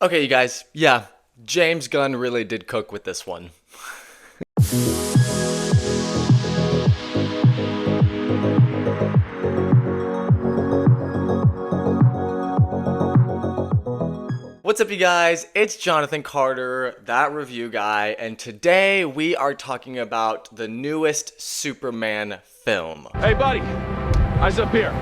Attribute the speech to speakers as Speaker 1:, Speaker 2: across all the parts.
Speaker 1: Okay, you guys, yeah, James Gunn really did cook with this one. What's up, you guys? It's Jonathan Carter, that review guy, and today we are talking about the newest Superman film.
Speaker 2: Hey, buddy, eyes up here.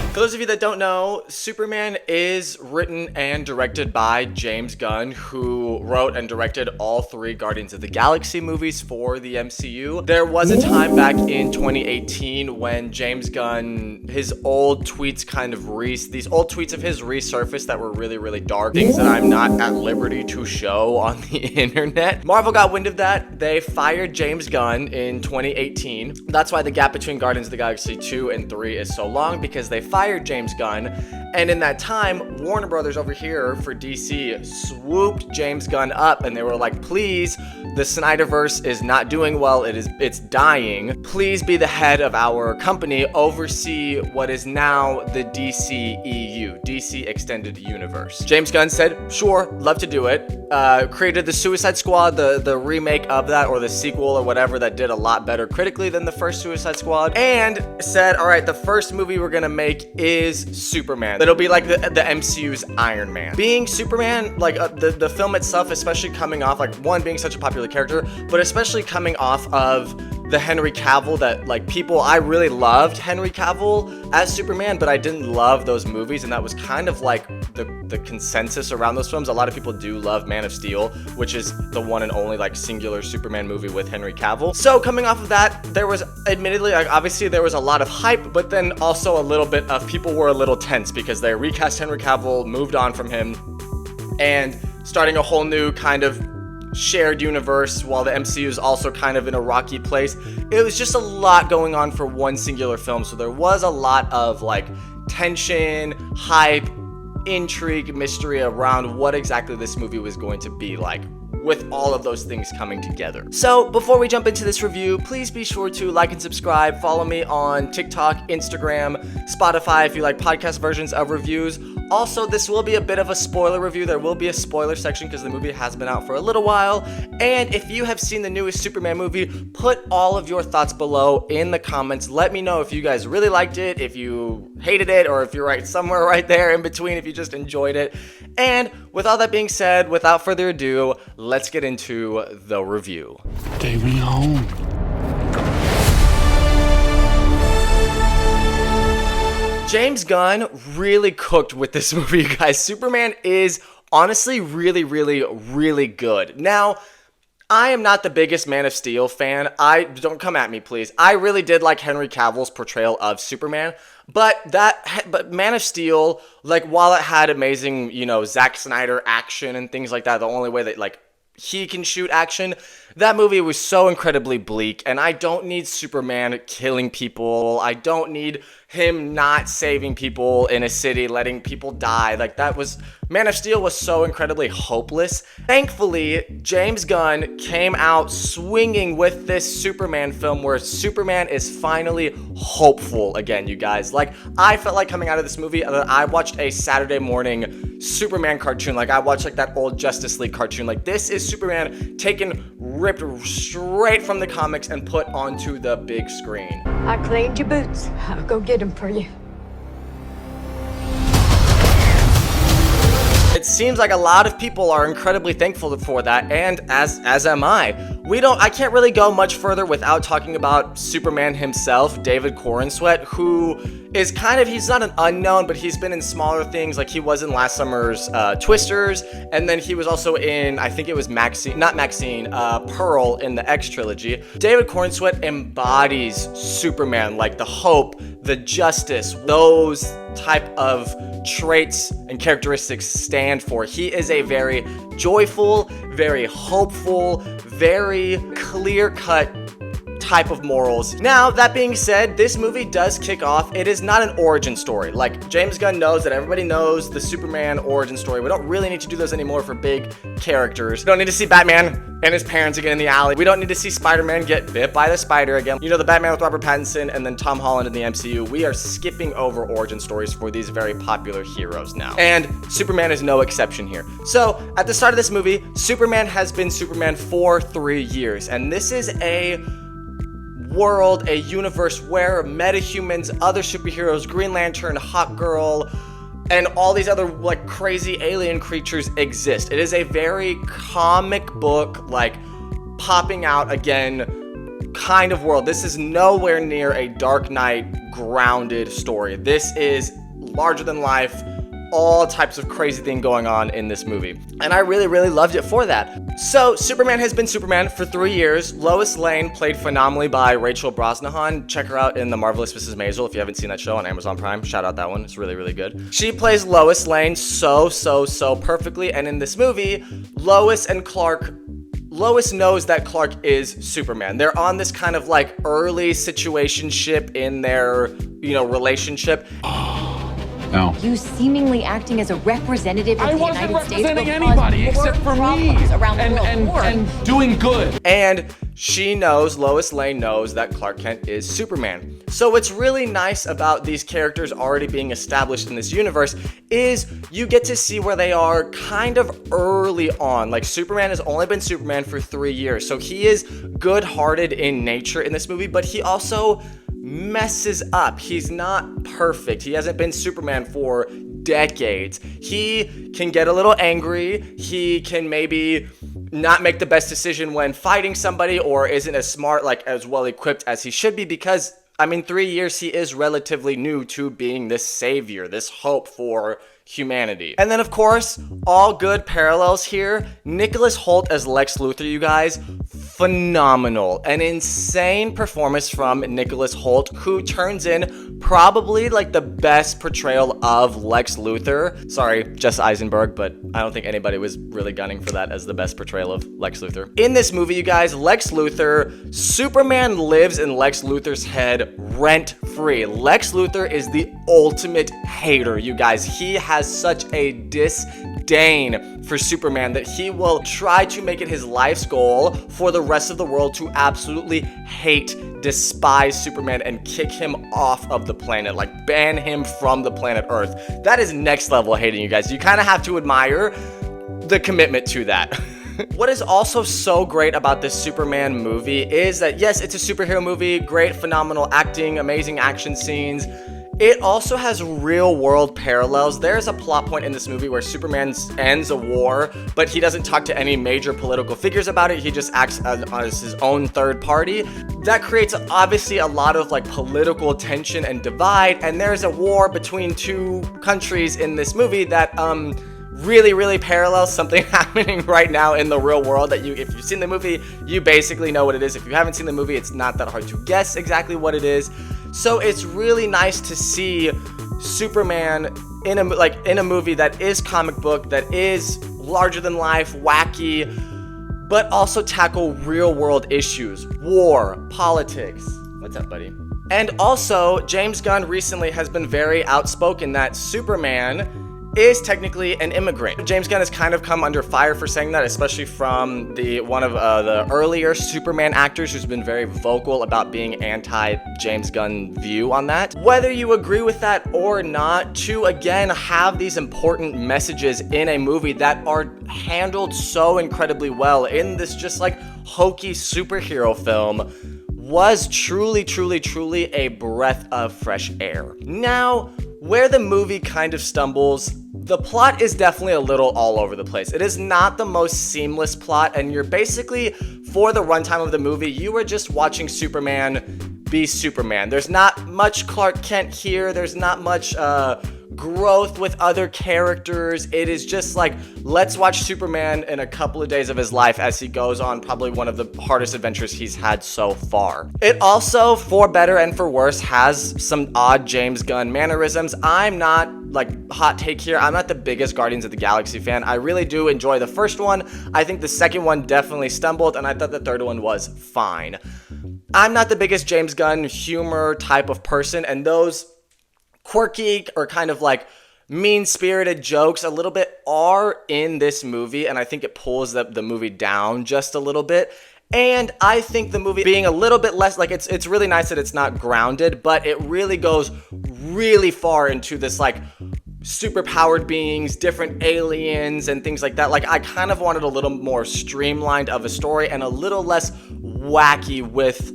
Speaker 1: For those of you that don't know, Superman is written and directed by James Gunn, who wrote and directed all three Guardians of the Galaxy movies for the MCU. There was a time back in 2018 when James Gunn, these old tweets of his resurfaced that were really dark, things that I'm not at liberty to show on the internet. Marvel got wind of that. They fired James Gunn in 2018. That's why the gap between Guardians of the Galaxy 2 and 3 is so long, because they fired James Gunn, and in that time Warner Brothers over here for DC swooped James Gunn up, and they were like, please, the Snyderverse is not doing well, it's dying, please be the head of our company, oversee what is now the DCEU, DC Extended Universe. James Gunn said, sure, love to do it. Created the Suicide Squad, the remake of that, or the sequel or whatever, that did a lot better critically than the first Suicide Squad, and said, all right, the first movie we're gonna make is Superman. It'll be like the MCU's Iron Man. Being Superman, like the film itself, especially coming off, like, one, being such a popular character, but especially coming off of the Henry Cavill that, like, I really loved Henry Cavill as Superman, but I didn't love those movies, and that was kind of like the consensus around those films. A lot of people do love Man of Steel, which is the one and only, like, singular Superman movie with Henry Cavill. So coming off of that, there was admittedly, like, obviously there was a lot of hype, but then also a little bit of people were a little tense because they recast Henry Cavill, moved on from him, and starting a whole new kind of shared universe while the MCU is also kind of in a rocky place. It was just a lot going on for one singular film, so there was a lot of, like, tension, hype, intrigue, mystery around what exactly this movie was going to be like, with all of those things coming together. So before we jump into this review, please be sure to like and subscribe. Follow me on TikTok, Instagram, Spotify if you like podcast versions of reviews. Also, this will be a bit of a spoiler review. There will be a spoiler section because the movie has been out for a little while. And if you have seen the newest Superman movie, put all of your thoughts below in the comments. Let me know if you guys really liked it, if you hated it, or if you're right somewhere right there in between, if you just enjoyed it. And with all that being said, without further ado, let's get into the review.
Speaker 2: Take me home.
Speaker 1: James Gunn really cooked with this movie, you guys. Superman is honestly really good. Now, I am not the biggest Man of Steel fan. Don't come at me, please. I really did like Henry Cavill's portrayal of Superman, but Man of Steel, like, while it had amazing, Zack Snyder action and things like that, the only way that, like, he can shoot action, that movie was so incredibly bleak, and I don't need Superman killing people. I don't need him not saving people in a city, letting people die. Like, Man of Steel was so incredibly hopeless. Thankfully, James Gunn came out swinging with this Superman film where Superman is finally hopeful again, you guys. Like, I felt like coming out of this movie, I watched a Saturday morning Superman cartoon. Like, I watched, like, that old Justice League cartoon. Like, this is Superman ripped straight from the comics and put onto the big screen.
Speaker 3: I cleaned your boots. I'll go get them for you.
Speaker 1: It seems like a lot of people are incredibly thankful for that, and as am I. I can't really go much further without talking about Superman himself, David Corenswet, who is he's not an unknown, but he's been in smaller things. Like, he was in last summer's Twisters, and then he was also in, I think it was Pearl in the X trilogy. David Corenswet embodies Superman, like the hope, the justice, those type of traits and characteristics stand for. He is a very joyful, very hopeful, very clear-cut type of morals. Now, that being said, this movie does kick off. It is not an origin story. Like, James Gunn knows that everybody knows the Superman origin story. We don't really need to do those anymore for big characters. We don't need to see Batman and his parents again in the alley. We don't need to see Spider-Man get bit by the spider again. You know, the Batman with Robert Pattinson and then Tom Holland in the MCU. We are skipping over origin stories for these very popular heroes now. And Superman is no exception here. So, at the start of this movie, Superman has been Superman for 3 years. And this is a world, a universe where metahumans, other superheroes, Green Lantern, Hawkgirl, and all these other like crazy alien creatures exist. It is a very comic book, like popping out again kind of world. This is nowhere near a Dark Knight grounded story. This is larger than life, all types of crazy thing going on in this movie. And I really, really loved it for that. So, Superman has been Superman for 3 years. Lois Lane, played phenomenally by Rachel Brosnahan. Check her out in The Marvelous Mrs. Maisel if you haven't seen that show on Amazon Prime. Shout out that one. It's really, really good. She plays Lois Lane so perfectly. And in this movie, Lois knows that Clark is Superman. They're on this kind of like early situationship in their, relationship.
Speaker 2: No.
Speaker 4: You seemingly acting as a representative of the United States
Speaker 2: I wasn't representing anybody except for me and doing good.
Speaker 1: And Lois Lane knows that Clark Kent is Superman. So what's really nice about these characters already being established in this universe is you get to see where they are kind of early on. Like, Superman has only been Superman for 3 years, so he is good-hearted in nature in this movie, but he also messes up. He's not perfect. He hasn't been Superman for decades. He can get a little angry. He can maybe not make the best decision when fighting somebody, or isn't as smart, like as well equipped as he should be, because 3 years he is relatively new to being this savior, this hope for humanity. And then, of course, all good parallels here. Nicholas Hoult as Lex Luthor, you guys, phenomenal. An insane performance from Nicholas Hoult, who turns in probably like the best portrayal of Lex Luthor. Sorry, Jesse Eisenberg, but I don't think anybody was really gunning for that as the best portrayal of Lex Luthor. In this movie, you guys, Lex Luthor, Superman lives in Lex Luthor's head rent-free. Lex Luthor is the ultimate hater, you guys. He has such a disdain for Superman that he will try to make it his life's goal for the rest of the world to absolutely hate, despise Superman and kick him off of the planet, like ban him from the planet Earth. That is next level hating, you guys. You kind of have to admire the commitment to that. What is also so great about this Superman movie is that, yes, it's a superhero movie, great, phenomenal acting, amazing action scenes. It also has real world parallels. There's a plot point in this movie where Superman ends a war, but he doesn't talk to any major political figures about it. He just acts as his own third party. That creates obviously a lot of like political tension and divide, and there's a war between two countries in this movie that really parallels something happening right now in the real world that if you've seen the movie, you basically know what it is. If you haven't seen the movie, it's not that hard to guess exactly what it is. So it's really nice to see Superman in a movie that is comic book, that is larger than life, wacky, but also tackle real world issues, war, politics. What's up, buddy? And also, James Gunn recently has been very outspoken that Superman is technically an immigrant. James Gunn has kind of come under fire for saying that, especially from one of the earlier Superman actors who's been very vocal about being anti-James Gunn view on that. Whether you agree with that or not, to again have these important messages in a movie that are handled so incredibly well in this just like hokey superhero film was truly a breath of fresh air. Now, where the movie kind of stumbles, the plot is definitely a little all over the place. It is not the most seamless plot, and you're basically, for the runtime of the movie, you are just watching Superman be Superman. There's not much Clark Kent here. There's not much growth with other characters. It is just like, let's watch Superman in a couple of days of his life as he goes on probably one of the hardest adventures he's had so far. It also, for better and for worse, has some odd James Gunn mannerisms. I'm not, hot take here, I'm not the biggest Guardians of the Galaxy fan. I really do enjoy the first one. I think the second one definitely stumbled, and I thought the third one was fine. I'm not the biggest James Gunn humor type of person, and those quirky or kind of like mean-spirited jokes a little bit are in this movie, and I think it pulls the movie down just a little bit. And I think the movie being a little bit less, like, it's really nice that it's not grounded, but it really goes really far into this, like, superpowered beings, different aliens, and things like that. Like, I kind of wanted a little more streamlined of a story and a little less wacky with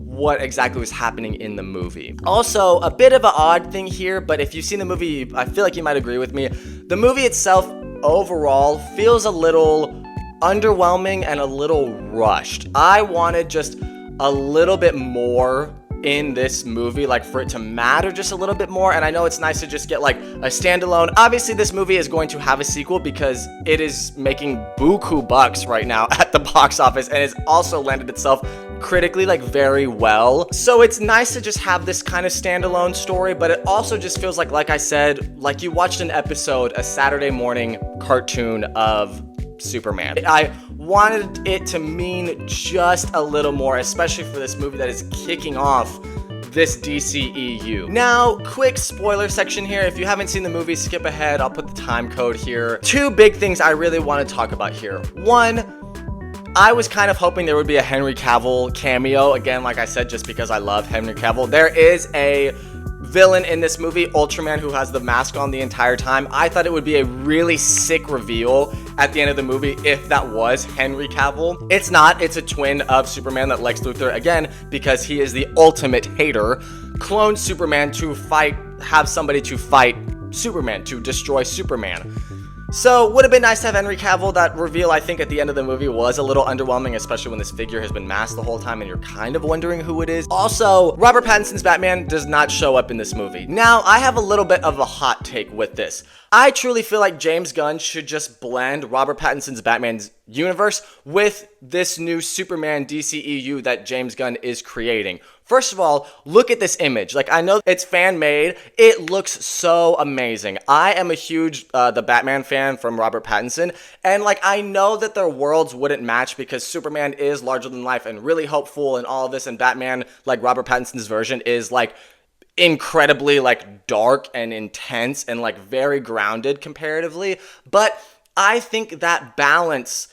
Speaker 1: what exactly was happening in the movie. Also, a bit of an odd thing here, but if you've seen the movie, I feel like you might agree with me. The movie itself, overall, feels a little underwhelming and a little rushed. I wanted just a little bit more in this movie, like for it to matter just a little bit more. And I know it's nice to just get like a standalone. Obviously this movie is going to have a sequel because it is making buku bucks right now at the box office, and it's also landed itself critically like very well. So it's nice to just have this kind of standalone story, but it also just feels like I said, like you watched an episode, a Saturday morning cartoon of Superman. I wanted it to mean just a little more, especially for this movie that is kicking off this DCEU. Now, quick spoiler section here. If you haven't seen the movie, skip ahead. I'll put the time code here. Two big things I really want to talk about here. One, I was kind of hoping there would be a Henry Cavill cameo. Again, like I said, just because I love Henry Cavill. There is a villain in this movie, Ultraman, who has the mask on the entire time. I thought it would be a really sick reveal at the end of the movie if that was Henry Cavill. It's not. It's a twin of Superman that Lex Luthor, again, because he is the ultimate hater, cloned Superman to have somebody to fight Superman, to destroy Superman. So, would have been nice to have Henry Cavill. That reveal, I think, at the end of the movie was a little underwhelming, especially when this figure has been masked the whole time and you're kind of wondering who it is. Also, Robert Pattinson's Batman does not show up in this movie. Now, I have a little bit of a hot take with this. I truly feel like James Gunn should just blend Robert Pattinson's Batman's universe with this new Superman DCEU that James Gunn is creating. First of all, look at this image. Like, I know it's fan-made. It looks so amazing. I am a huge The Batman fan from Robert Pattinson, and like, I know that their worlds wouldn't match because Superman is larger than life and really hopeful and all of this, and Batman, like Robert Pattinson's version, is like incredibly like dark and intense and like very grounded comparatively. But I think that balance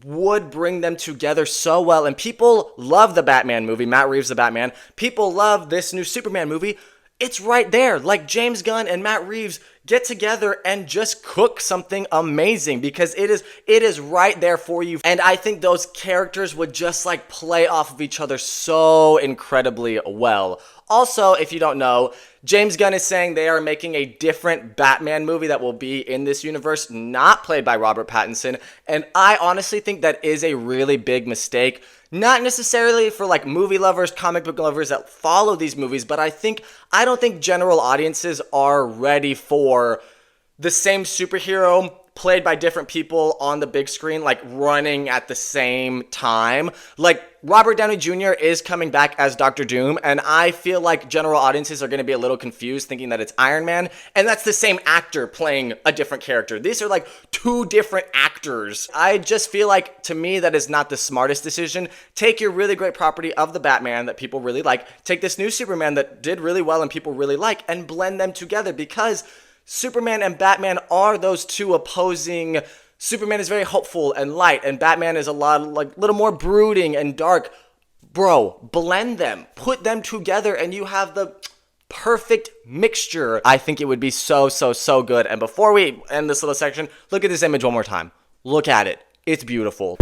Speaker 1: would bring them together so well, and people love the Batman movie, Matt Reeves' The Batman. People love this new Superman movie. It's right there. Like, James Gunn and Matt Reeves get together and just cook something amazing because it is right there for you. And I think those characters would just like play off of each other so incredibly well. Also, if you don't know, James Gunn is saying they are making a different Batman movie that will be in this universe, not played by Robert Pattinson. And I honestly think that is a really big mistake. Not necessarily for like movie lovers, comic book lovers that follow these movies, but I don't think general audiences are ready for the same superhero played by different people on the big screen, like running at the same time. Like, Robert Downey Jr. is coming back as Dr. Doom, and I feel like general audiences are going to be a little confused thinking that it's Iron Man, and that's the same actor playing a different character. These are like two different actors. I just feel like, to me, that is not the smartest decision. Take your really great property of the Batman that people really like, take this new Superman that did really well and people really like, and blend them together, because Superman and Batman are those two opposing. Superman is very hopeful and light, and Batman is a little more brooding and dark. Bro, blend them, put them together, and you have the perfect mixture. I think it would be so good. And before we end this little section, look at this image one more time. Look at it. It's beautiful.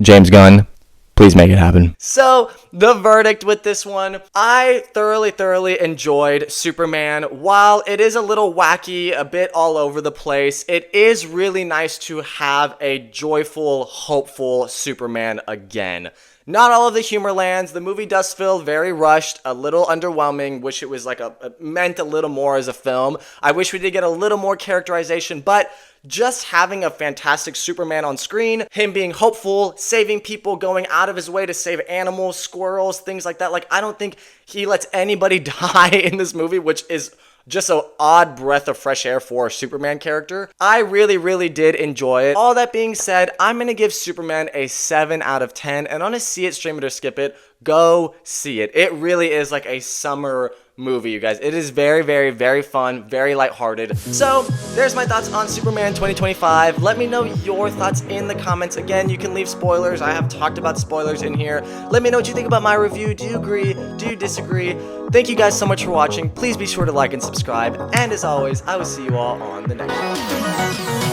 Speaker 1: James Gunn, please make it happen. So, the verdict with this one, I thoroughly enjoyed Superman. While it is a little wacky, a bit all over the place, it is really nice to have a joyful, hopeful Superman again. Not all of the humor lands. The movie does feel very rushed, a little underwhelming. Wish it was like meant a little more as a film. I wish we did get a little more characterization, but just having a fantastic Superman on screen, him being hopeful, saving people, going out of his way to save animals, squirrels, things like that. Like, I don't think he lets anybody die in this movie, which is just an odd breath of fresh air for a Superman character. I really did enjoy it. All that being said, I'm going to give Superman a 7 out of 10. And on a see it, stream it, or skip it, go see it. It really is like a summer movie, you guys. It is very, very, very fun, very lighthearted. So there's my thoughts on Superman 2025. Let me know your thoughts in the comments. Again, you can leave spoilers. I have talked about spoilers in here. Let me know what you think about my review. Do you agree? Do you disagree? Thank you guys so much for watching. Please be sure to like and subscribe. And as always, I will see you all on the next one.